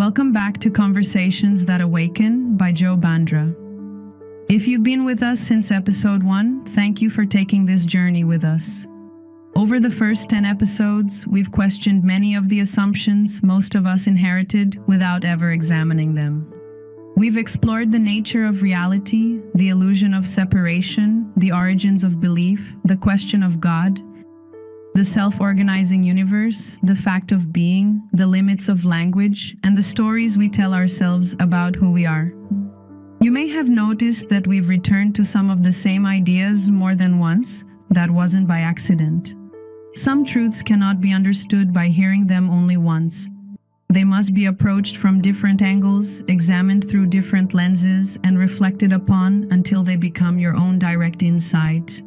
Welcome back to Conversations That Awaken by Joe Bandra. If you've been with us since episode 1, thank you for taking this journey with us. Over the first 10 episodes, we've questioned many of the assumptions most of us inherited without ever examining them. We've explored the nature of reality, the illusion of separation, the origins of belief, the question of God, the self-organizing universe, the fact of being, the limits of language, and the stories we tell ourselves about who we are. You may have noticed that we've returned to some of the same ideas more than once. That wasn't by accident. Some truths cannot be understood by hearing them only once. They must be approached from different angles, examined through different lenses, and reflected upon until they become your own direct insight.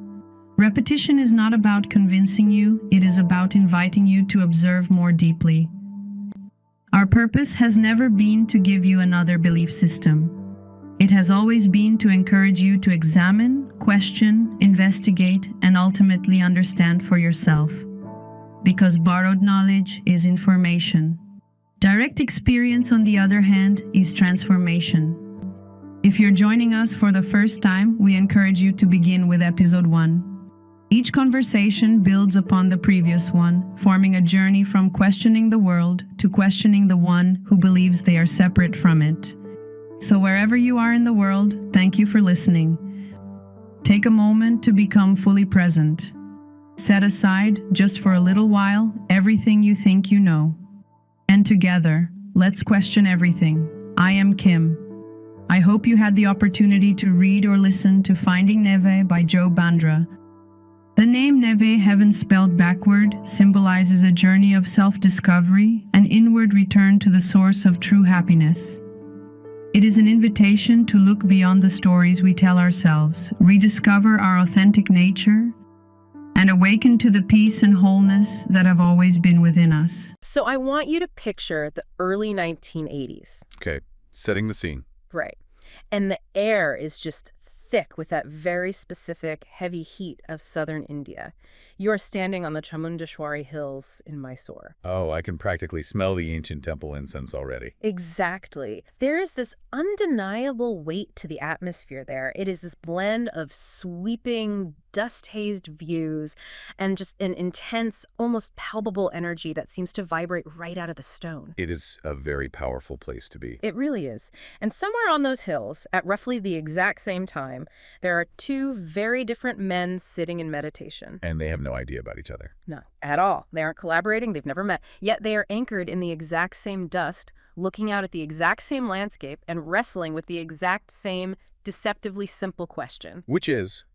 Repetition is not about convincing you, it is about inviting you to observe more deeply. Our purpose has never been to give you another belief system. It has always been to encourage you to examine, question, investigate, and ultimately understand for yourself. Because borrowed knowledge is information. Direct experience, on the other hand, is transformation. If you're joining us for the first time, we encourage you to begin with episode 1. Each conversation builds upon the previous one, forming a journey from questioning the world to questioning the one who believes they are separate from it. So wherever you are in the world, thank you for listening. Take a moment to become fully present. Set aside, just for a little while, everything you think you know. And together, let's question everything. I am Kim. I hope you had the opportunity to read or listen to Finding Neve by Joe Bandra. The name Neve, heaven spelled backward, symbolizes a journey of self-discovery, an inward return to the source of true happiness. It is an invitation to look beyond the stories we tell ourselves, rediscover our authentic nature, and awaken to the peace and wholeness that have always been within us. So I want you to picture the early 1980s. Okay, setting the scene. Right. And the air is just thick with that very specific heavy heat of southern India. You are standing on the Chamundeshwari hills in Mysore. Oh, I can practically smell the ancient temple incense already. Exactly. There is this undeniable weight to the atmosphere there. It is this blend of sweeping, dust-hazed views and just an intense, almost palpable energy that seems to vibrate right out of the stone. It is a very powerful place to be. It really is. And somewhere on those hills, at roughly the exact same time, there are two very different men sitting in meditation. And they have no idea about each other. No, at all. They aren't collaborating. They've never met. Yet they are anchored in the exact same dust, looking out at the exact same landscape and wrestling with the exact same deceptively simple question. Which is,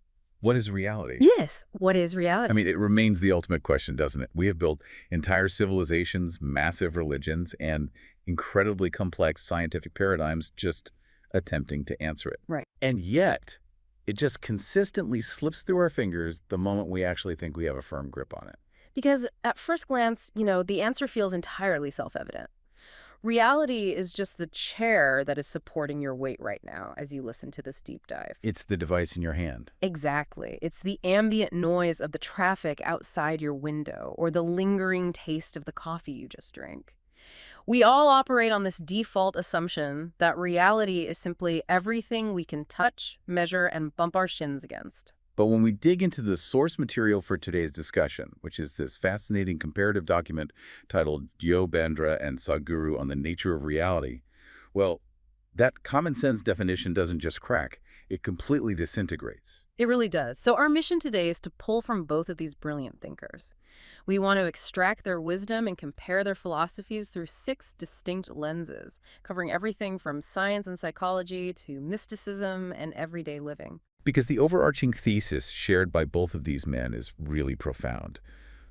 what is reality? Yes, what is reality? I mean, it remains the ultimate question, doesn't it? We have built entire civilizations, massive religions, and incredibly complex scientific paradigms just attempting to answer it. Right. And yet, it just consistently slips through our fingers the moment we actually think we have a firm grip on it. Because at first glance, the answer feels entirely self-evident. Reality is just the chair that is supporting your weight right now as you listen to this deep dive. It's the device in your hand. Exactly. It's the ambient noise of the traffic outside your window or the lingering taste of the coffee you just drank. We all operate on this default assumption that reality is simply everything we can touch, measure, and bump our shins against. But when we dig into the source material for today's discussion, which is this fascinating comparative document titled Joe Bandra and Sadhguru on the Nature of Reality, well, that common sense definition doesn't just crack, it completely disintegrates. It really does. So our mission today is to pull from both of these brilliant thinkers. We want to extract their wisdom and compare their philosophies through 6 distinct lenses, covering everything from science and psychology to mysticism and everyday living. Because the overarching thesis shared by both of these men is really profound.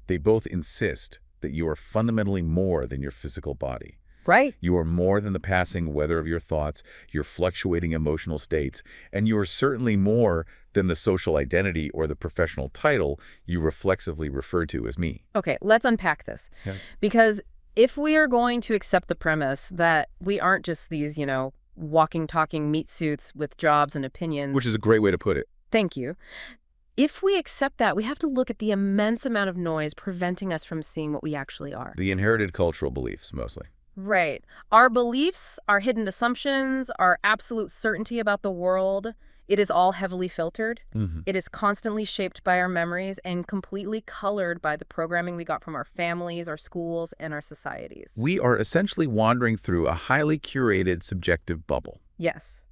They both insist that you are fundamentally more than your physical body. Right. You are more than the passing weather of your thoughts, your fluctuating emotional states, and you are certainly more than the social identity or the professional title you reflexively refer to as me. Okay, let's unpack this. Yeah. Because if we are going to accept the premise that we aren't just these, walking, talking meat suits with jobs and opinions. Which is a great way to put it. Thank you. If we accept that, we have to look at the immense amount of noise preventing us from seeing what we actually are. The inherited cultural beliefs, mostly. Right. Our beliefs, our hidden assumptions, our absolute certainty about the world, it is all heavily filtered. Hmm. It is constantly shaped by our memories and completely colored by the programming we got from our families, our schools, and our societies. We are essentially wandering through a highly curated subjective bubble. Yes.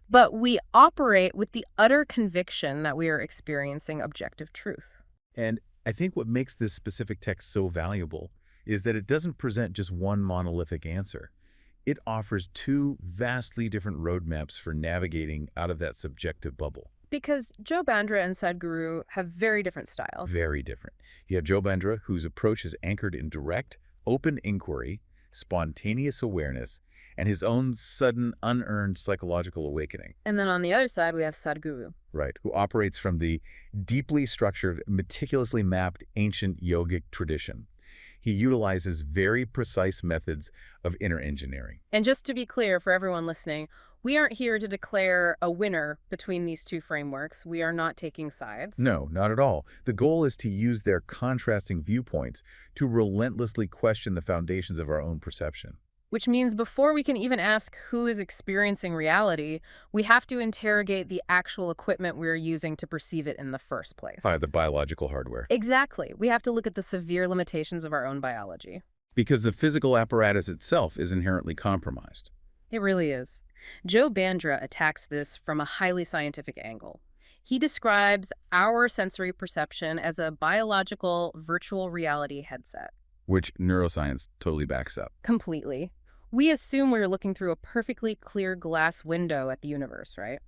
But we operate with the utter conviction that we are experiencing objective truth. And I think what makes this specific text so valuable is that it doesn't present just one monolithic answer. It offers two vastly different roadmaps for navigating out of that subjective bubble. Because Joe Bandra and Sadhguru have very different styles. Very different. You have Joe Bandra, whose approach is anchored in direct, open inquiry, spontaneous awareness, and his own sudden, unearned psychological awakening. And then on the other side, we have Sadhguru. Right, who operates from the deeply structured, meticulously mapped ancient yogic tradition. He utilizes very precise methods of inner engineering. And just to be clear for everyone listening, we aren't here to declare a winner between these two frameworks. We are not taking sides. No, not at all. The goal is to use their contrasting viewpoints to relentlessly question the foundations of our own perception. Which means before we can even ask who is experiencing reality, we have to interrogate the actual equipment we're using to perceive it in the first place. The biological hardware. Exactly. We have to look at the severe limitations of our own biology. Because the physical apparatus itself is inherently compromised. It really is. Joe Bandra attacks this from a highly scientific angle. He describes our sensory perception as a biological virtual reality headset. Which neuroscience totally backs up. Completely. We assume we're looking through a perfectly clear glass window at the universe, right?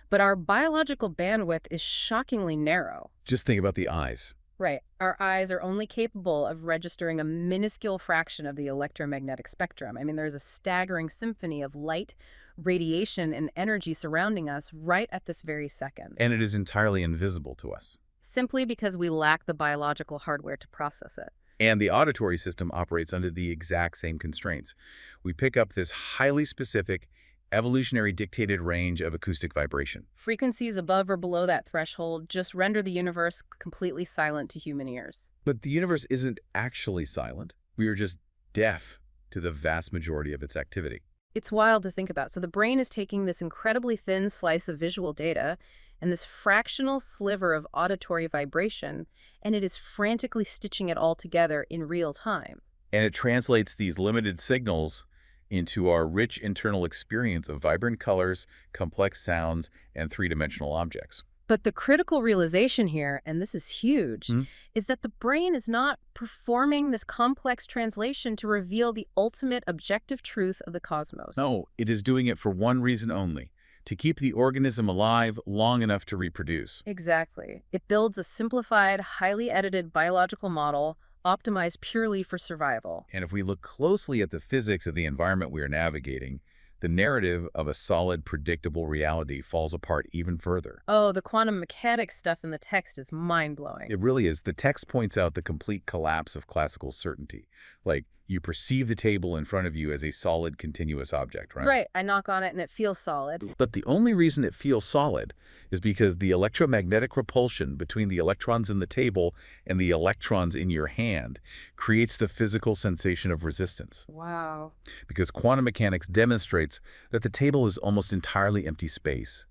But our biological bandwidth is shockingly narrow. Just think about the eyes. Right. Our eyes are only capable of registering a minuscule fraction of the electromagnetic spectrum. I mean, there's a staggering symphony of light, radiation, and energy surrounding us right at this very second. And it is entirely invisible to us. Simply because we lack the biological hardware to process it. And the auditory system operates under the exact same constraints. We pick up this highly specific, evolutionary dictated range of acoustic vibration. Frequencies above or below that threshold just render the universe completely silent to human ears. But the universe isn't actually silent. We are just deaf to the vast majority of its activity. It's wild to think about. So the brain is taking this incredibly thin slice of visual data and this fractional sliver of auditory vibration, and it is frantically stitching it all together in real time. And it translates these limited signals into our rich internal experience of vibrant colors, complex sounds, and three-dimensional objects. But the critical realization here, and this is huge, is that the brain is not performing this complex translation to reveal the ultimate objective truth of the cosmos. No, it is doing it for one reason only: to keep the organism alive long enough to reproduce. Exactly. It builds a simplified, highly edited biological model optimized purely for survival. And if we look closely at the physics of the environment we are navigating, the narrative of a solid, predictable reality falls apart even further. Oh, the quantum mechanics stuff in the text is mind-blowing. It really is. The text points out the complete collapse of classical certainty. Like, you perceive the table in front of you as a solid, continuous object, right? Right. I knock on it and it feels solid. But the only reason it feels solid is because the electromagnetic repulsion between the electrons in the table and the electrons in your hand creates the physical sensation of resistance. Wow. Because quantum mechanics demonstrates that the table is almost entirely empty space.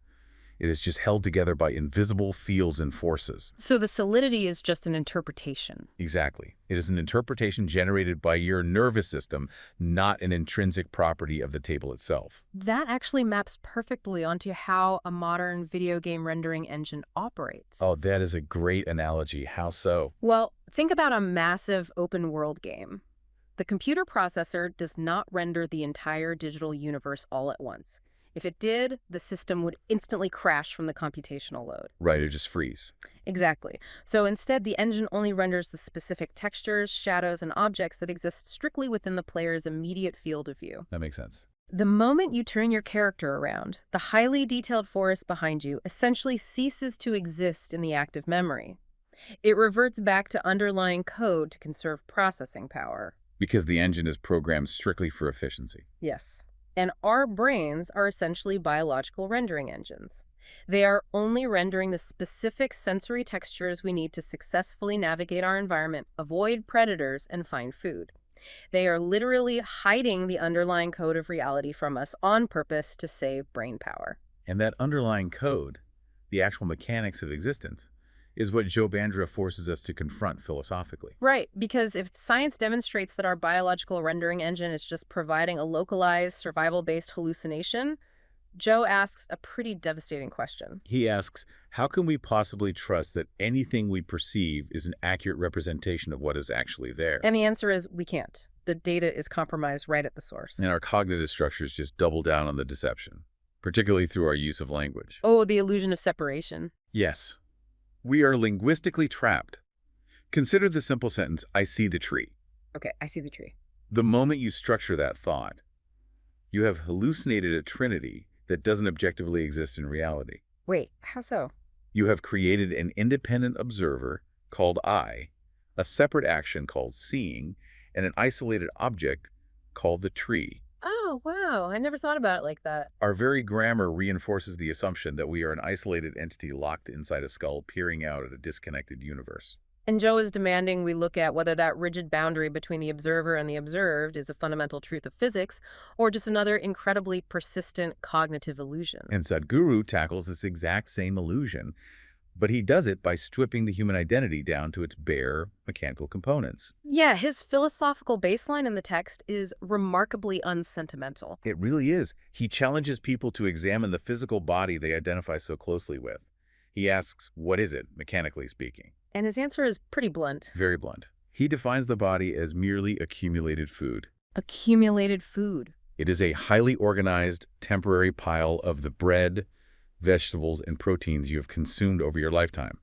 It is just held together by invisible fields and forces. So the solidity is just an interpretation. Exactly. It is an interpretation generated by your nervous system, not an intrinsic property of the table itself. That actually maps perfectly onto how a modern video game rendering engine operates. Oh, that is a great analogy. How so? Well, think about a massive open world game. The computer processor does not render the entire digital universe all at once. If it did, the system would instantly crash from the computational load. Right, it just freeze. Exactly. So instead, the engine only renders the specific textures, shadows, and objects that exist strictly within the player's immediate field of view. That makes sense. The moment you turn your character around, the highly detailed forest behind you essentially ceases to exist in the active memory. It reverts back to underlying code to conserve processing power. Because the engine is programmed strictly for efficiency. Yes. And our brains are essentially biological rendering engines. They are only rendering the specific sensory textures we need to successfully navigate our environment, avoid predators, and find food. They are literally hiding the underlying code of reality from us on purpose to save brain power. And that underlying code, the actual mechanics of existence, is what Joe Bandra forces us to confront philosophically. Right, because if science demonstrates that our biological rendering engine is just providing a localized, survival-based hallucination, Joe asks a pretty devastating question. He asks, how can we possibly trust that anything we perceive is an accurate representation of what is actually there? And the answer is we can't. The data is compromised right at the source. And our cognitive structures just double down on the deception, particularly through our use of language. Oh, the illusion of separation. Yes. We are linguistically trapped. Consider the simple sentence, I see the tree. Okay, I see the tree. The moment you structure that thought, you have hallucinated a trinity that doesn't objectively exist in reality. Wait, how so? You have created an independent observer called I, a separate action called seeing, and an isolated object called the tree. Oh, wow. I never thought about it like that. Our very grammar reinforces the assumption that we are an isolated entity locked inside a skull peering out at a disconnected universe. And Joe is demanding we look at whether that rigid boundary between the observer and the observed is a fundamental truth of physics or just another incredibly persistent cognitive illusion. And Sadhguru tackles this exact same illusion, but he does it by stripping the human identity down to its bare mechanical components. Yeah, his philosophical baseline in the text is remarkably unsentimental. It really is. He challenges people to examine the physical body they identify so closely with. He asks, what is it, mechanically speaking? And his answer is pretty blunt. Very blunt. He defines the body as merely accumulated food. Accumulated food. It is a highly organized, temporary pile of the bread, vegetables, and proteins you have consumed over your lifetime,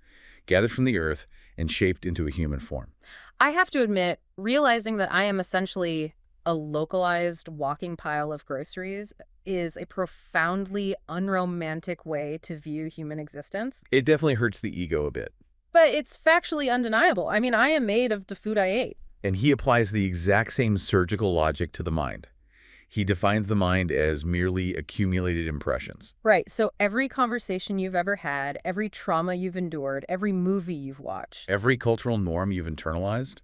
gathered from the earth and shaped into a human form. I have to admit, realizing that I am essentially a localized walking pile of groceries is a profoundly unromantic way to view human existence. It definitely hurts the ego a bit. But it's factually undeniable. I mean, I am made of the food I ate. And he applies the exact same surgical logic to the mind. He defines the mind as merely accumulated impressions. Right, so every conversation you've ever had, every trauma you've endured, every movie you've watched. Every cultural norm you've internalized,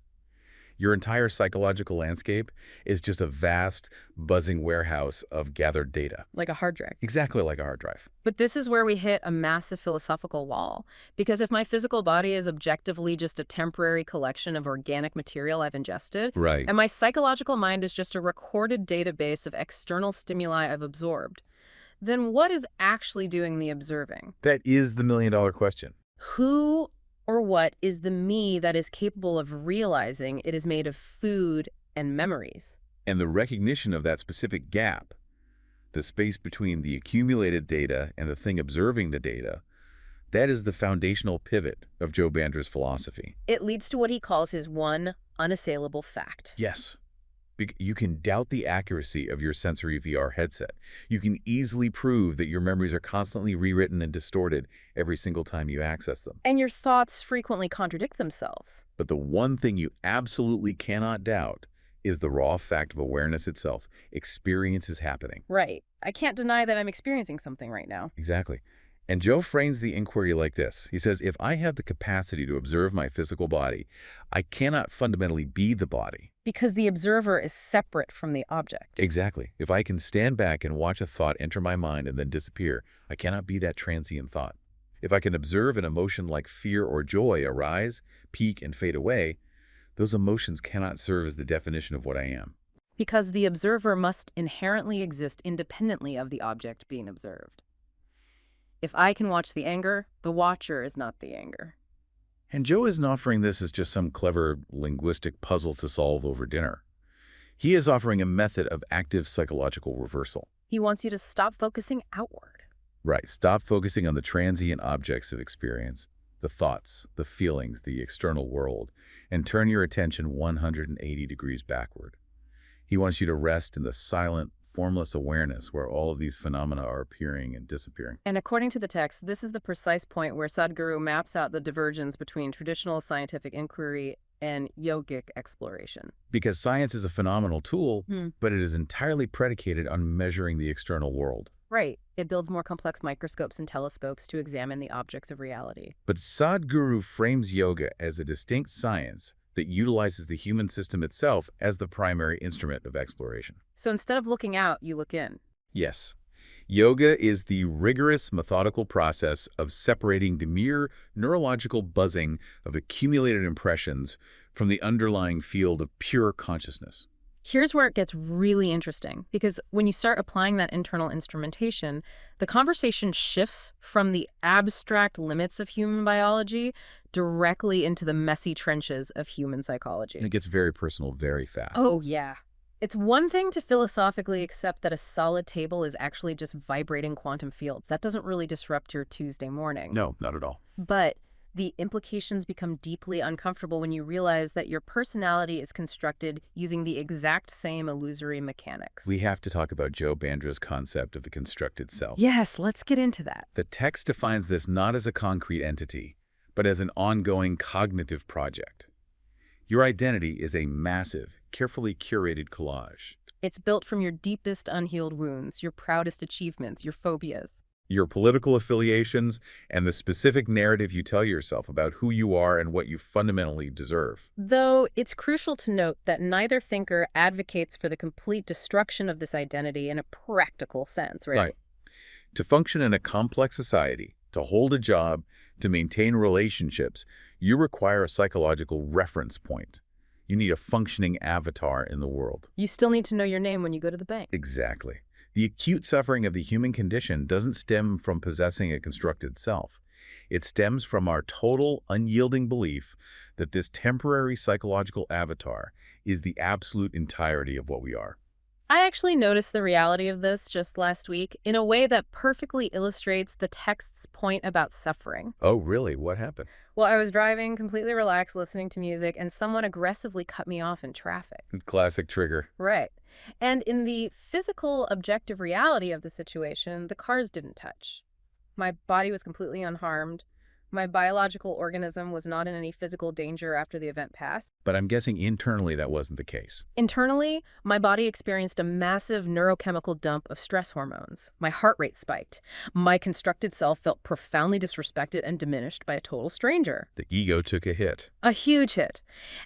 your entire psychological landscape is just a vast, buzzing warehouse of gathered data. Like a hard drive. Exactly like a hard drive. But this is where we hit a massive philosophical wall. Because if my physical body is objectively just a temporary collection of organic material I've ingested, Right. and my psychological mind is just a recorded database of external stimuli I've absorbed, then what is actually doing the observing? That is the million-dollar question. Who or what is the me that is capable of realizing it is made of food and memories? And the recognition of that specific gap, the space between the accumulated data and the thing observing the data, that is the foundational pivot of Joe Bandra's philosophy. It leads to what he calls his one unassailable fact. Yes. You can doubt the accuracy of your sensory VR headset. You can easily prove that your memories are constantly rewritten and distorted every single time you access them. And your thoughts frequently contradict themselves. But the one thing you absolutely cannot doubt is the raw fact of awareness itself. Experience is happening. Right. I can't deny that I'm experiencing something right now. Exactly. And Joe frames the inquiry like this. He says, if I have the capacity to observe my physical body, I cannot fundamentally be the body. Because the observer is separate from the object. Exactly. If I can stand back and watch a thought enter my mind and then disappear, I cannot be that transient thought. If I can observe an emotion like fear or joy arise, peak, and fade away, those emotions cannot serve as the definition of what I am. Because the observer must inherently exist independently of the object being observed. If I can watch the anger, the watcher is not the anger. And Joe isn't offering this as just some clever linguistic puzzle to solve over dinner. He is offering a method of active psychological reversal. He wants you to stop focusing outward. Right. Stop focusing on the transient objects of experience, the thoughts, the feelings, the external world, and turn your attention 180 degrees backward. He wants you to rest in the silent, formless awareness where all of these phenomena are appearing and disappearing. And according to the text, this is the precise point where Sadhguru maps out the divergence between traditional scientific inquiry and yogic exploration. Because science is a phenomenal tool, but it is entirely predicated on measuring the external world. Right. It builds more complex microscopes and telescopes to examine the objects of reality. But Sadhguru frames yoga as a distinct science that utilizes the human system itself as the primary instrument of exploration. So instead of looking out, you look in. Yes. Yoga is the rigorous, methodical process of separating the mere neurological buzzing of accumulated impressions from the underlying field of pure consciousness. Here's where it gets really interesting, because when you start applying that internal instrumentation, the conversation shifts from the abstract limits of human biology directly into the messy trenches of human psychology. And it gets very personal very fast. Oh, yeah. It's one thing to philosophically accept that a solid table is actually just vibrating quantum fields. That doesn't really disrupt your Tuesday morning. No, not at all. But the implications become deeply uncomfortable when you realize that your personality is constructed using the exact same illusory mechanics. We have to talk about Joe Bandra's concept of the constructed self. Yes, let's get into that. The text defines this not as a concrete entity, but as an ongoing cognitive project. Your identity is a massive, carefully curated collage. It's built from your deepest unhealed wounds, your proudest achievements, your phobias. Your political affiliations, and the specific narrative you tell yourself about who you are and what you fundamentally deserve. Though it's crucial to note that neither thinker advocates for the complete destruction of this identity in a practical sense, right? Right. To function in a complex society, to hold a job, to maintain relationships, you require a psychological reference point. You need a functioning avatar in the world. You still need to know your name when you go to the bank. Exactly. The acute suffering of the human condition doesn't stem from possessing a constructed self. It stems from our total, unyielding belief that this temporary psychological avatar is the absolute entirety of what we are. I actually noticed the reality of this just last week in a way that perfectly illustrates the text's point about suffering. Oh, really? What happened? Well, I was driving, completely relaxed, listening to music, and someone aggressively cut me off in traffic. Classic trigger. Right. And in the physical, objective reality of the situation, the cars didn't touch. My body was completely unharmed. My biological organism was not in any physical danger after the event passed. But I'm guessing internally that wasn't the case. Internally, my body experienced a massive neurochemical dump of stress hormones. My heart rate spiked. My constructed self felt profoundly disrespected and diminished by a total stranger. The ego took a hit. A huge hit.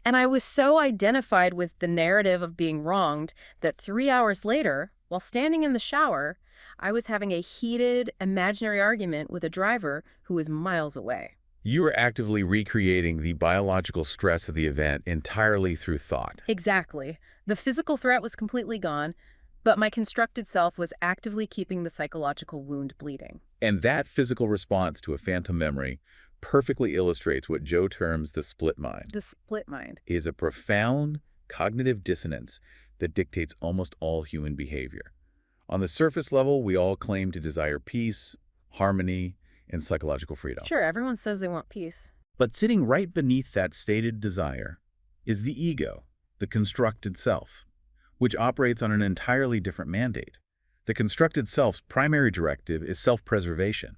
And I was so identified with the narrative of being wronged that 3 hours later, while standing in the shower, I was having a heated, imaginary argument with a driver who was miles away. You were actively recreating the biological stress of the event entirely through thought. Exactly. The physical threat was completely gone, but my constructed self was actively keeping the psychological wound bleeding. And that physical response to a phantom memory perfectly illustrates what Joe terms the split mind. The split mind. Is a profound cognitive dissonance that dictates almost all human behavior. On the surface level, we all claim to desire peace, harmony, and psychological freedom. Sure, everyone says they want peace. But sitting right beneath that stated desire is the ego, the constructed self, which operates on an entirely different mandate. The constructed self's primary directive is self-preservation,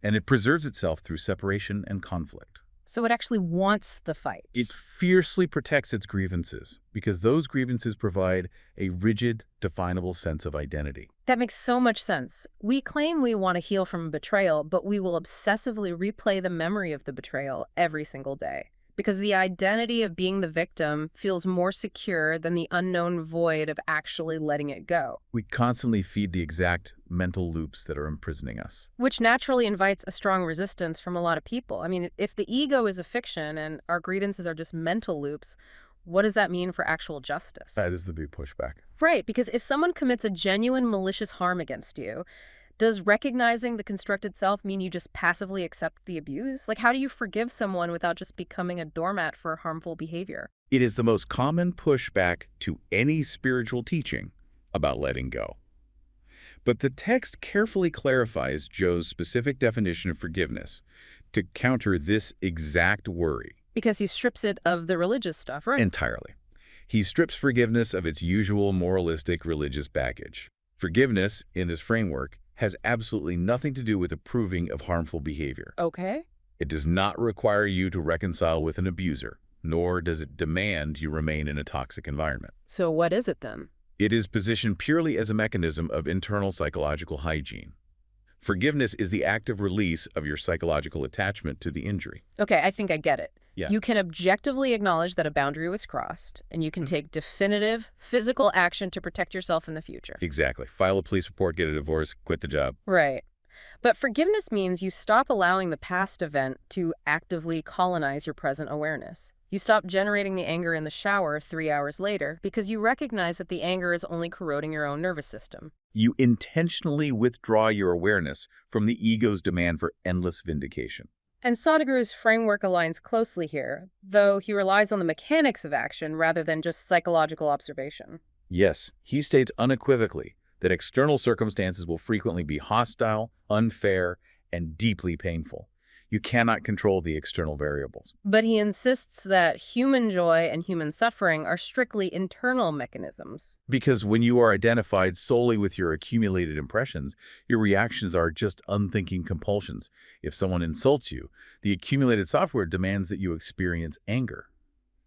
and it preserves itself through separation and conflict. So it actually wants the fight. It fiercely protects its grievances because those grievances provide a rigid, definable sense of identity. That makes so much sense. We claim we want to heal from a betrayal, but we will obsessively replay the memory of the betrayal every single day. Because the identity of being the victim feels more secure than the unknown void of actually letting it go. We constantly feed the exact mental loops that are imprisoning us. Which naturally invites a strong resistance from a lot of people. I mean, if the ego is a fiction and our grievances are just mental loops, what does that mean for actual justice? That is the big pushback. Right, because if someone commits a genuine malicious harm against you, does recognizing the constructed self mean you just passively accept the abuse? Like, how do you forgive someone without just becoming a doormat for harmful behavior? It is the most common pushback to any spiritual teaching about letting go. But the text carefully clarifies Joe's specific definition of forgiveness to counter this exact worry. Because he strips it of the religious stuff, right? Entirely. He strips forgiveness of its usual moralistic religious baggage. Forgiveness, in this framework, has absolutely nothing to do with approving of harmful behavior. Okay. It does not require you to reconcile with an abuser, nor does it demand you remain in a toxic environment. So what is it then? It is positioned purely as a mechanism of internal psychological hygiene. Forgiveness is the active release of your psychological attachment to the injury. Okay, I think I get it. Yeah. You can objectively acknowledge that a boundary was crossed, and you can take definitive physical action to protect yourself in the future. Exactly. File a police report, get a divorce, quit the job. Right. But forgiveness means you stop allowing the past event to actively colonize your present awareness. You stop generating the anger in the shower 3 hours later because you recognize that the anger is only corroding your own nervous system. You intentionally withdraw your awareness from the ego's demand for endless vindication. And Sadhguru's framework aligns closely here, though he relies on the mechanics of action rather than just psychological observation. Yes, he states unequivocally that external circumstances will frequently be hostile, unfair, and deeply painful. You cannot control the external variables. But he insists that human joy and human suffering are strictly internal mechanisms. Because when you are identified solely with your accumulated impressions, your reactions are just unthinking compulsions. If someone insults you, the accumulated software demands that you experience anger.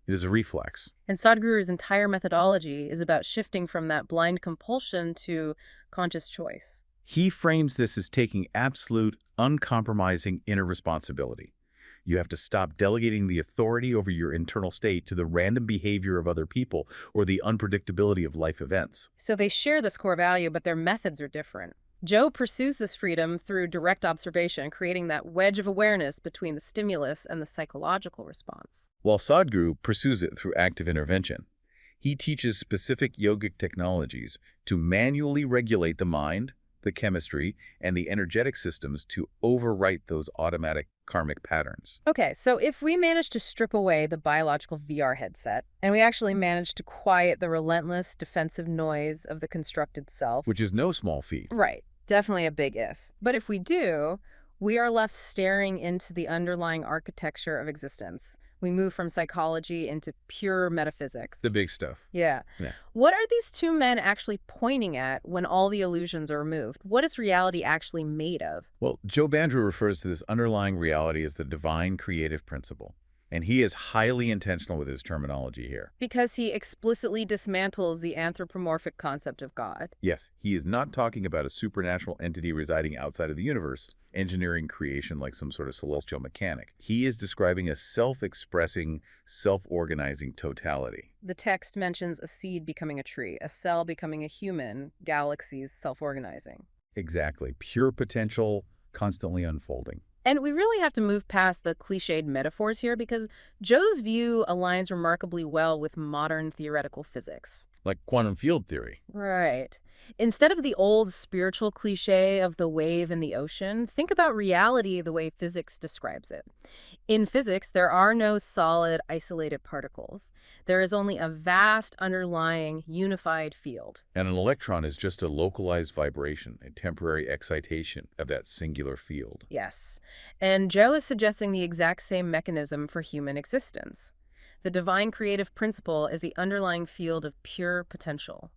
It is a reflex. And Sadhguru's entire methodology is about shifting from that blind compulsion to conscious choice. He frames this as taking absolute, uncompromising inner responsibility. You have to stop delegating the authority over your internal state to the random behavior of other people or the unpredictability of life events. So they share this core value, but their methods are different. Joe pursues this freedom through direct observation, creating that wedge of awareness between the stimulus and the psychological response. While Sadhguru pursues it through active intervention. He teaches specific yogic technologies to manually regulate the mind, the chemistry, and the energetic systems to overwrite those automatic karmic patterns. Okay, so if we manage to strip away the biological VR headset, and we actually manage to quiet the relentless defensive noise of the constructed self, Which is no small feat. right, definitely a big if. But if we do, we are left staring into the underlying architecture of existence. We move from psychology into pure metaphysics. The big stuff. Yeah. Yeah. What are these two men actually pointing at when all the illusions are removed? What is reality actually made of? Well, Joe Bandra refers to this underlying reality as the divine creative principle. And he is highly intentional with his terminology here. Because he explicitly dismantles the anthropomorphic concept of God. Yes, he is not talking about a supernatural entity residing outside of the universe, engineering creation like some sort of celestial mechanic. He is describing a self-expressing, self-organizing totality. The text mentions a seed becoming a tree, a cell becoming a human, galaxies self-organizing. Exactly. Pure potential, constantly unfolding. And we really have to move past the cliched metaphors here because Joe's view aligns remarkably well with modern theoretical physics. Like quantum field theory. Right. Instead of the old spiritual cliche of the wave in the ocean, think about reality the way physics describes it. In physics, there are no solid, isolated particles. There is only a vast, underlying, unified field. And an electron is just a localized vibration, a temporary excitation of that singular field. Yes. And Joe is suggesting the exact same mechanism for human existence. The divine creative principle is the underlying field of pure potential.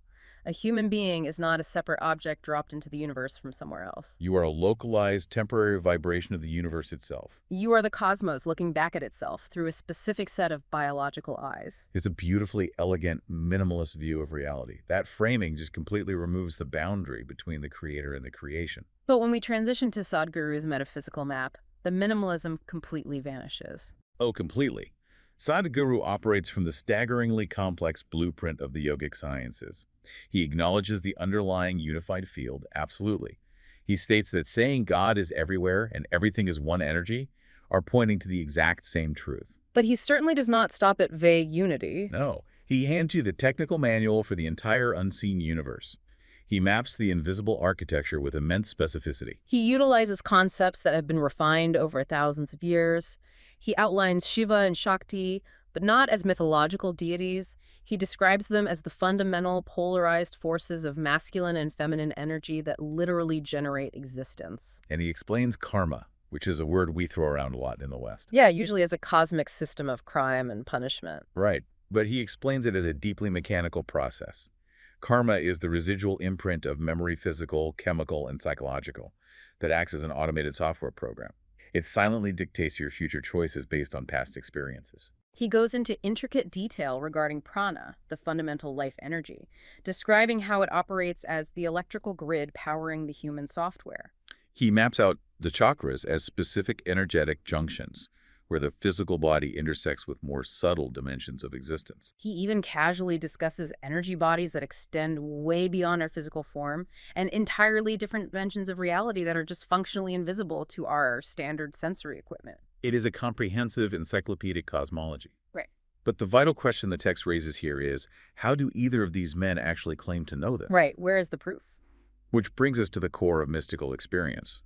A human being is not a separate object dropped into the universe from somewhere else. You are a localized, temporary vibration of the universe itself. You are the cosmos looking back at itself through a specific set of biological eyes. It's a beautifully elegant, minimalist view of reality. That framing just completely removes the boundary between the creator and the creation. But when we transition to Sadhguru's metaphysical map, the minimalism completely vanishes. Oh, completely. Sadhguru operates from the staggeringly complex blueprint of the yogic sciences. He acknowledges the underlying unified field, absolutely. He states that saying God is everywhere and everything is one energy are pointing to the exact same truth. But he certainly does not stop at vague unity. No, he hands you the technical manual for the entire unseen universe. He maps the invisible architecture with immense specificity. He utilizes concepts that have been refined over thousands of years. He outlines Shiva and Shakti, but not as mythological deities. He describes them as the fundamental polarized forces of masculine and feminine energy that literally generate existence. And he explains karma, which is a word we throw around a lot in the West. Yeah, usually as a cosmic system of crime and punishment. Right, but he explains it as a deeply mechanical process. Karma is the residual imprint of memory, physical, chemical, and psychological, that acts as an automated software program. It silently dictates your future choices based on past experiences. He goes into intricate detail regarding prana, the fundamental life energy, describing how it operates as the electrical grid powering the human software. He maps out the chakras as specific energetic junctions, where the physical body intersects with more subtle dimensions of existence. He even casually discusses energy bodies that extend way beyond our physical form and entirely different dimensions of reality that are just functionally invisible to our standard sensory equipment. It is a comprehensive encyclopedic cosmology. Right. But the vital question the text raises here is, how do either of these men actually claim to know this? Right. Where is the proof? Which brings us to the core of mystical experience.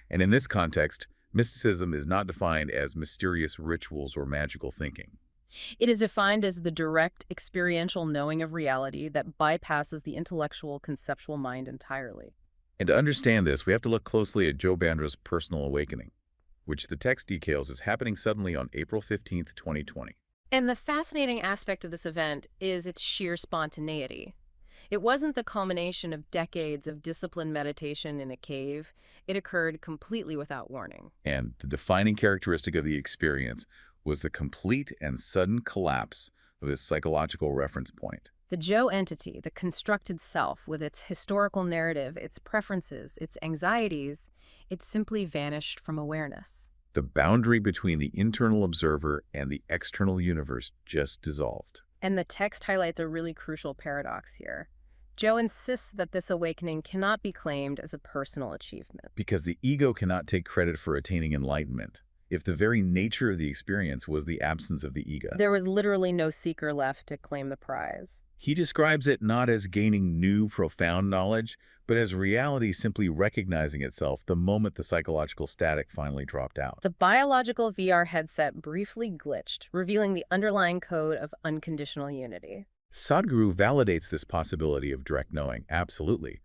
And in this context, mysticism is not defined as mysterious rituals or magical thinking. It is defined as the direct experiential knowing of reality that bypasses the intellectual conceptual mind entirely. And to understand this, we have to look closely at Joe Bandra's personal awakening, which the text details is happening suddenly on April 15th, 2020. And the fascinating aspect of this event is its sheer spontaneity. It wasn't the culmination of decades of disciplined meditation in a cave. It occurred completely without warning. And the defining characteristic of the experience was the complete and sudden collapse of his psychological reference point. The Joe entity, the constructed self, with its historical narrative, its preferences, its anxieties, it simply vanished from awareness. The boundary between the internal observer and the external universe just dissolved. And the text highlights a really crucial paradox here. Joe insists that this awakening cannot be claimed as a personal achievement. Because the ego cannot take credit for attaining enlightenment, if the very nature of the experience was the absence of the ego. There was literally no seeker left to claim the prize. He describes it not as gaining new, profound knowledge, but as reality simply recognizing itself the moment the psychological static finally dropped out. The biological VR headset briefly glitched, revealing the underlying code of unconditional unity. Sadhguru validates this possibility of direct knowing, absolutely.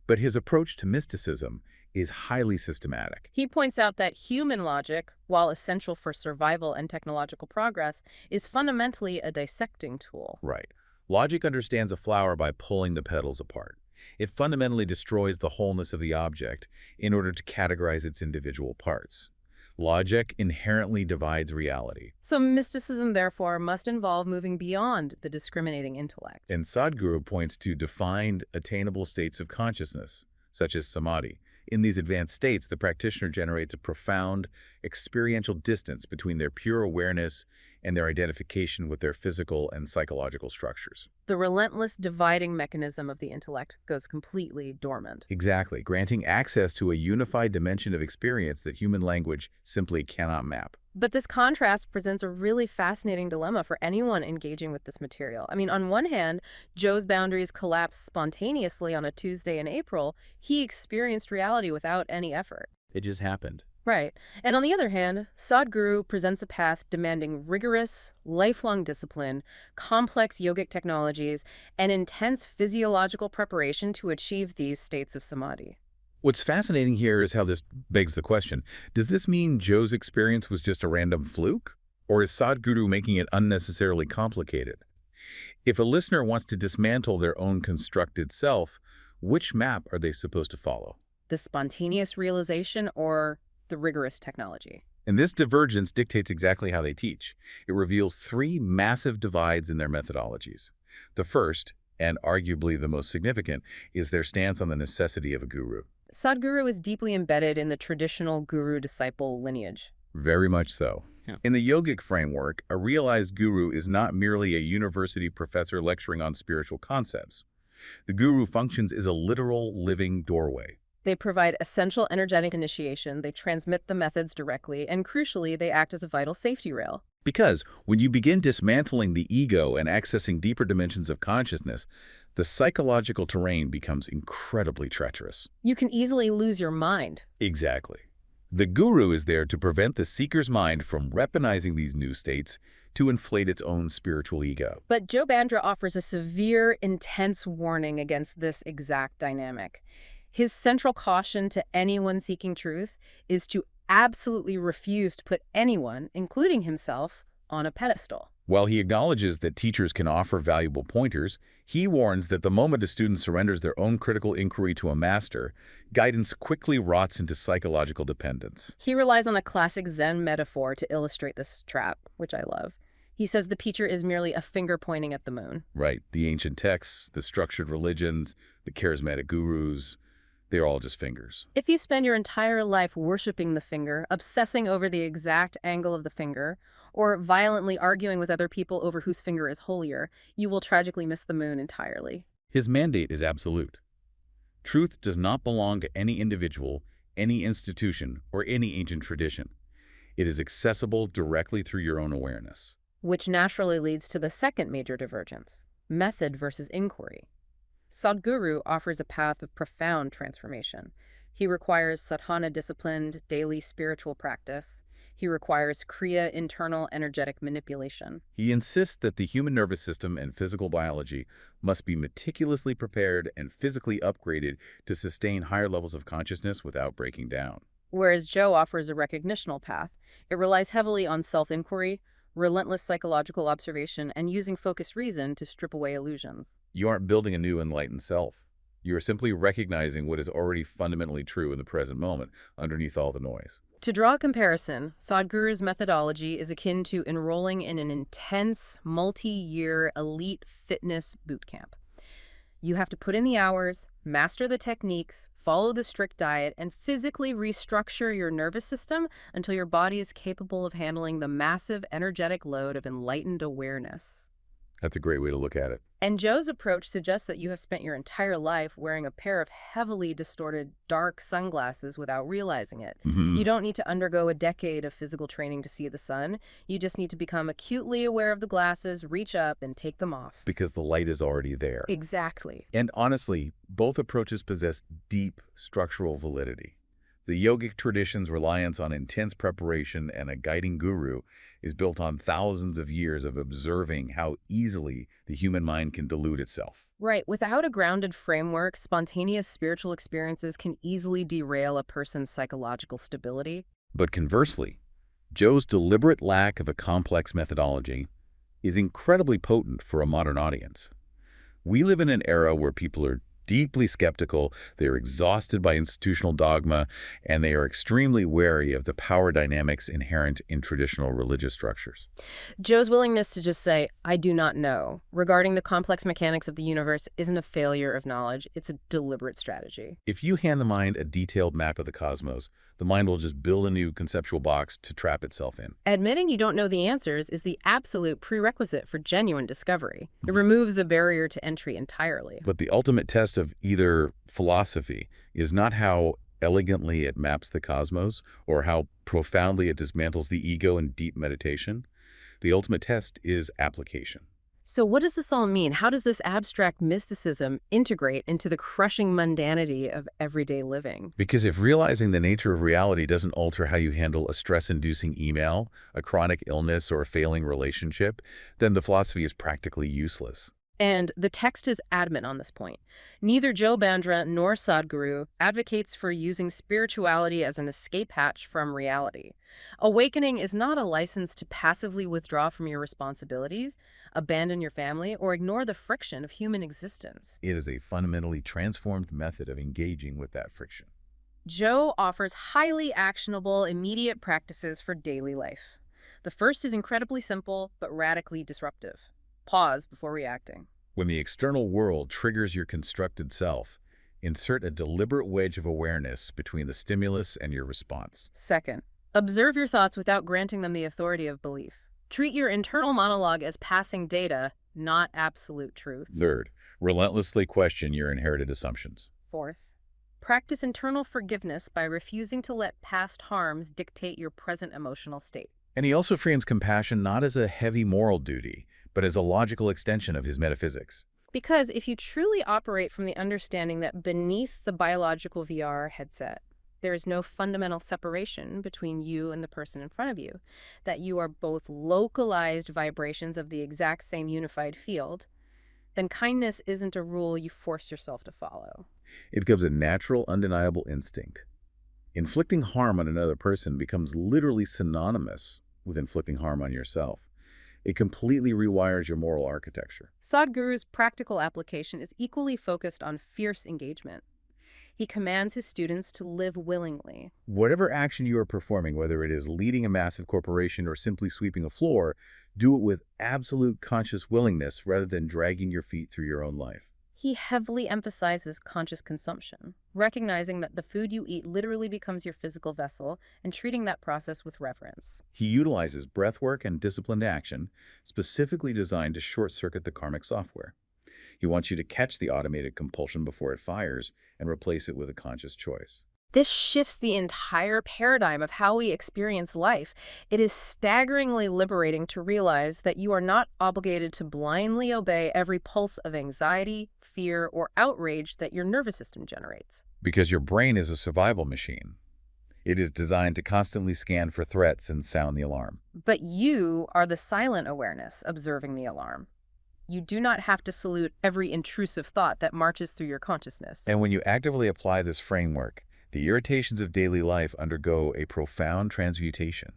But his approach to mysticism is highly systematic. He points out that human logic, while essential for survival and technological progress, is fundamentally a dissecting tool. Right. Logic understands a flower by pulling the petals apart. It fundamentally destroys the wholeness of the object in order to categorize its individual parts. Logic inherently divides reality. So mysticism, therefore, must involve moving beyond the discriminating intellect. And Sadhguru points to defined, attainable states of consciousness, such as samadhi. In these advanced states, the practitioner generates a profound, experiential distance between their pure awareness and their identification with their physical and psychological structures. The relentless dividing mechanism of the intellect goes completely dormant. Exactly, granting access to a unified dimension of experience that human language simply cannot map. But this contrast presents a really fascinating dilemma for anyone engaging with this material. I mean, on one hand, Joe's boundaries collapsed spontaneously on a Tuesday in April. He experienced reality without any effort. It just happened. Right. And on the other hand, Sadhguru presents a path demanding rigorous, lifelong discipline, complex yogic technologies, and intense physiological preparation to achieve these states of samadhi. What's fascinating here is how this begs the question, does this mean Joe's experience was just a random fluke? Or is Sadhguru making it unnecessarily complicated? If a listener wants to dismantle their own constructed self, which map are they supposed to follow? The spontaneous realization or the rigorous technology? And this divergence dictates exactly how they teach. It reveals three massive divides in their methodologies. The first, and arguably the most significant, is their stance on the necessity of a guru. Sadhguru is deeply embedded in the traditional guru-disciple lineage. Very much so. Yeah. In the yogic framework, a realized guru is not merely a university professor lecturing on spiritual concepts. The guru functions as a literal living doorway. They provide essential energetic initiation, they transmit the methods directly, and crucially, they act as a vital safety rail. Because when you begin dismantling the ego and accessing deeper dimensions of consciousness, the psychological terrain becomes incredibly treacherous. You can easily lose your mind. Exactly. The guru is there to prevent the seeker's mind from weaponizing these new states to inflate its own spiritual ego. But Joe Bandra offers a severe, intense warning against this exact dynamic. His central caution to anyone seeking truth is to absolutely refuse to put anyone, including himself, on a pedestal. While he acknowledges that teachers can offer valuable pointers, he warns that the moment a student surrenders their own critical inquiry to a master, guidance quickly rots into psychological dependence. He relies on a classic Zen metaphor to illustrate this trap, which I love. He says the teacher is merely a finger pointing at the moon. Right. The ancient texts, the structured religions, the charismatic gurus, They're all just fingers. If you spend your entire life worshiping the finger, obsessing over the exact angle of the finger, or violently arguing with other people over whose finger is holier, you will tragically miss the moon entirely. His mandate is absolute. Truth does not belong to any individual, any institution, or any ancient tradition. It is accessible directly through your own awareness. Which naturally leads to the second major divergence, method versus inquiry. Sadhguru offers a path of profound transformation. He requires sadhana-disciplined, daily spiritual practice. He requires kriya, internal energetic manipulation. He insists that the human nervous system and physical biology must be meticulously prepared and physically upgraded to sustain higher levels of consciousness without breaking down. Whereas Joe offers a recognitional path, it relies heavily on self-inquiry, relentless psychological observation, and using focused reason to strip away illusions. You aren't building a new enlightened self. You are simply recognizing what is already fundamentally true in the present moment, underneath all the noise. To draw a comparison, Sadhguru's methodology is akin to enrolling in an intense, multi-year elite fitness boot camp. You have to put in the hours, master the techniques, follow the strict diet, and physically restructure your nervous system until your body is capable of handling the massive energetic load of enlightened awareness. That's a great way to look at it. And Joe's approach suggests that you have spent your entire life wearing a pair of heavily distorted, dark sunglasses without realizing it. You don't need to undergo a decade of physical training to see the sun. You just need to become acutely aware of the glasses, reach up, and take them off. Because the light is already there. Exactly. And honestly, both approaches possess deep structural validity. The yogic tradition's reliance on intense preparation and a guiding guru is built on thousands of years of observing how easily the human mind can delude itself. Right. Without a grounded framework, spontaneous spiritual experiences can easily derail a person's psychological stability. But conversely, Joe's deliberate lack of a complex methodology is incredibly potent for a modern audience. We live in an era where people are deeply skeptical, they're exhausted by institutional dogma, and they are extremely wary of the power dynamics inherent in traditional religious structures. Joe's willingness to just say, "I do not know," regarding the complex mechanics of the universe isn't a failure of knowledge, it's a deliberate strategy. If you hand the mind a detailed map of the cosmos, the mind will just build a new conceptual box to trap itself in. Admitting you don't know the answers is the absolute prerequisite for genuine discovery. It removes the barrier to entry entirely. But the ultimate test of either philosophy is not how elegantly it maps the cosmos or how profoundly it dismantles the ego in deep meditation. The ultimate test is application. So what does this all mean? How does this abstract mysticism integrate into the crushing mundanity of everyday living? Because if realizing the nature of reality doesn't alter how you handle a stress-inducing email, a chronic illness, or a failing relationship, then the philosophy is practically useless. And the text is adamant on this point. Neither Joe Bandra nor Sadhguru advocates for using spirituality as an escape hatch from reality. Awakening is not a license to passively withdraw from your responsibilities, abandon your family, or ignore the friction of human existence. It is a fundamentally transformed method of engaging with that friction. Joe offers highly actionable, immediate practices for daily life. The first is incredibly simple, but radically disruptive. Pause before reacting. When the external world triggers your constructed self, insert a deliberate wedge of awareness between the stimulus and your response. Second, observe your thoughts without granting them the authority of belief. Treat your internal monologue as passing data, not absolute truth. Third, relentlessly question your inherited assumptions. Fourth, practice internal forgiveness by refusing to let past harms dictate your present emotional state. And he also frames compassion not as a heavy moral duty, but as a logical extension of his metaphysics. Because if you truly operate from the understanding that beneath the biological VR headset, there is no fundamental separation between you and the person in front of you, that you are both localized vibrations of the exact same unified field, then kindness isn't a rule you force yourself to follow. It becomes a natural, undeniable instinct. Inflicting harm on another person becomes literally synonymous with inflicting harm on yourself. It completely rewires your moral architecture. Sadhguru's practical application is equally focused on fierce engagement. He commands his students to live willingly. Whatever action you are performing, whether it is leading a massive corporation or simply sweeping a floor, do it with absolute conscious willingness rather than dragging your feet through your own life. he heavily emphasizes conscious consumption, recognizing that the food you eat literally becomes your physical vessel and treating that process with reverence. He utilizes breathwork and disciplined action, specifically designed to short-circuit the karmic software. He wants you to catch the automated compulsion before it fires and replace it with a conscious choice. This shifts the entire paradigm of how we experience life. It is staggeringly liberating to realize that you are not obligated to blindly obey every pulse of anxiety, fear, or outrage that your nervous system generates. Because your brain is a survival machine. It is designed to constantly scan for threats and sound the alarm. But you are the silent awareness observing the alarm. You do not have to salute every intrusive thought that marches through your consciousness. And when you actively apply this framework, the irritations of daily life undergo a profound transmutation.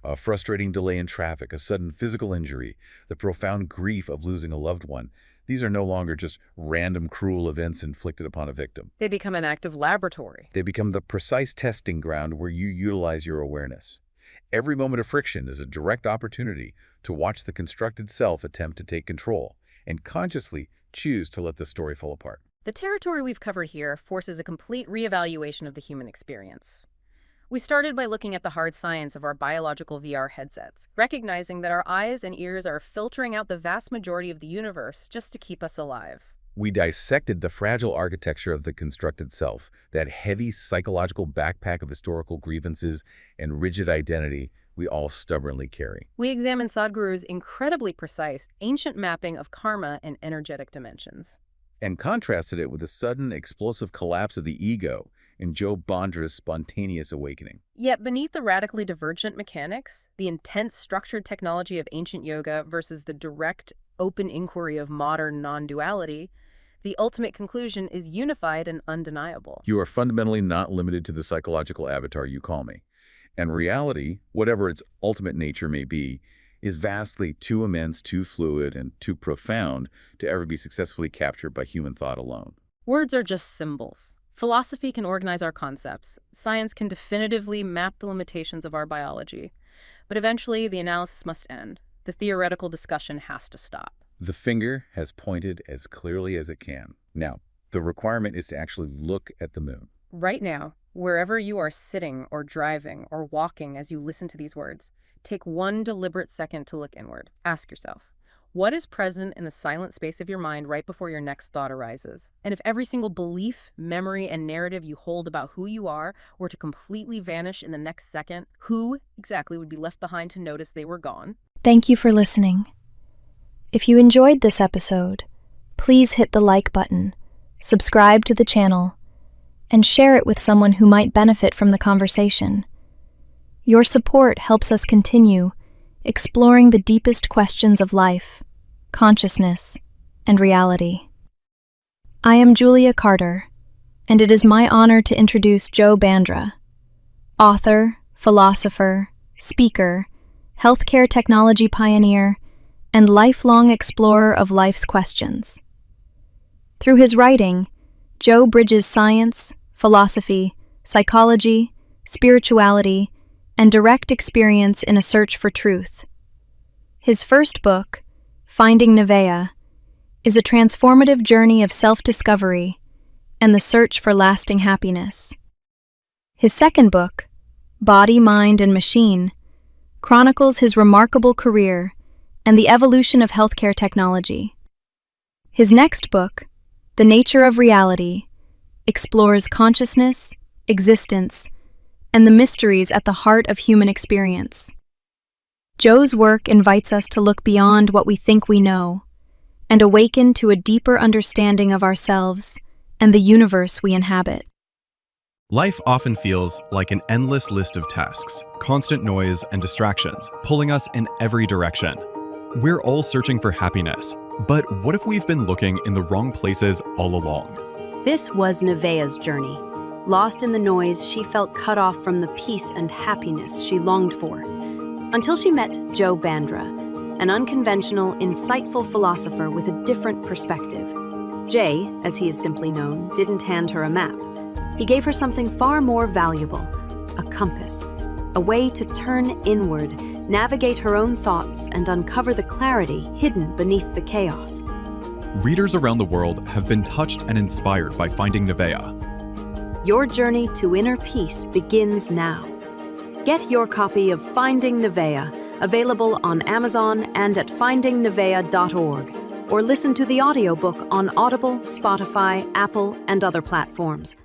A frustrating delay in traffic, a sudden physical injury, the profound grief of losing a loved one. These are no longer just random cruel events inflicted upon a victim. They become an active laboratory. They become the precise testing ground where you utilize your awareness. Every moment of friction is a direct opportunity to watch the constructed self attempt to take control and consciously choose to let the story fall apart. The territory we've covered here forces a complete reevaluation of the human experience. We started by looking at the hard science of our biological VR headsets, recognizing that our eyes and ears are filtering out the vast majority of the universe just to keep us alive. We dissected the fragile architecture of the constructed self, that heavy psychological backpack of historical grievances and rigid identity we all stubbornly carry. We examined Sadhguru's incredibly precise, ancient mapping of karma and energetic dimensions, and contrasted it with the sudden, explosive collapse of the ego in Joe Bandra's spontaneous awakening. Yet beneath the radically divergent mechanics, the intense structured technology of ancient yoga versus the direct, open inquiry of modern non-duality, the ultimate conclusion is unified and undeniable. You are fundamentally not limited to the psychological avatar you call me. And reality, whatever its ultimate nature may be, is vastly too immense, too fluid, and too profound to ever be successfully captured by human thought alone. Words are just symbols. Philosophy can organize our concepts. Science can definitively map the limitations of our biology. But eventually, the analysis must end. The theoretical discussion has to stop. The finger has pointed as clearly as it can. Now, the requirement is to actually look at the moon. Right now, wherever you are sitting or driving or walking as you listen to these words, take one deliberate second to look inward. Ask yourself, what is present in the silent space of your mind right before your next thought arises? And if every single belief, memory, and narrative you hold about who you are were to completely vanish in the next second, who exactly would be left behind to notice they were gone? Thank you for listening. If you enjoyed this episode, please hit the like button, subscribe to the channel, and share it with someone who might benefit from the conversation. Your support helps us continue exploring the deepest questions of life, consciousness, and reality. I am Julia Carter, and it is my honor to introduce Joe Bandra, author, philosopher, speaker, healthcare technology pioneer, and lifelong explorer of life's questions. Through his writing, Joe bridges science, philosophy, psychology, spirituality, and direct experience in a search for truth. His first book, Finding Nivea, is a transformative journey of self-discovery and the search for lasting happiness. His second book, Body, Mind, and Machine, chronicles his remarkable career and the evolution of healthcare technology. His next book, The Nature of Reality, explores consciousness, existence, and the mysteries at the heart of human experience. Joe's work invites us to look beyond what we think we know and awaken to a deeper understanding of ourselves and the universe we inhabit. Life often feels like an endless list of tasks, constant noise and distractions, pulling us in every direction. We're all searching for happiness, but what if we've been looking in the wrong places all along? This was Nivea's journey. Lost in the noise, she felt cut off from the peace and happiness she longed for, until she met Joe Bandra, an unconventional, insightful philosopher with a different perspective. Jay, as he is simply known, didn't hand her a map. He gave her something far more valuable, a compass, a way to turn inward, navigate her own thoughts, and uncover the clarity hidden beneath the chaos. Readers around the world have been touched and inspired by finding Nivea. Your journey to inner peace begins now. Get your copy of Finding Nivea, available on Amazon and at findingnivea.org, or listen to the audiobook on Audible, Spotify, Apple, and other platforms.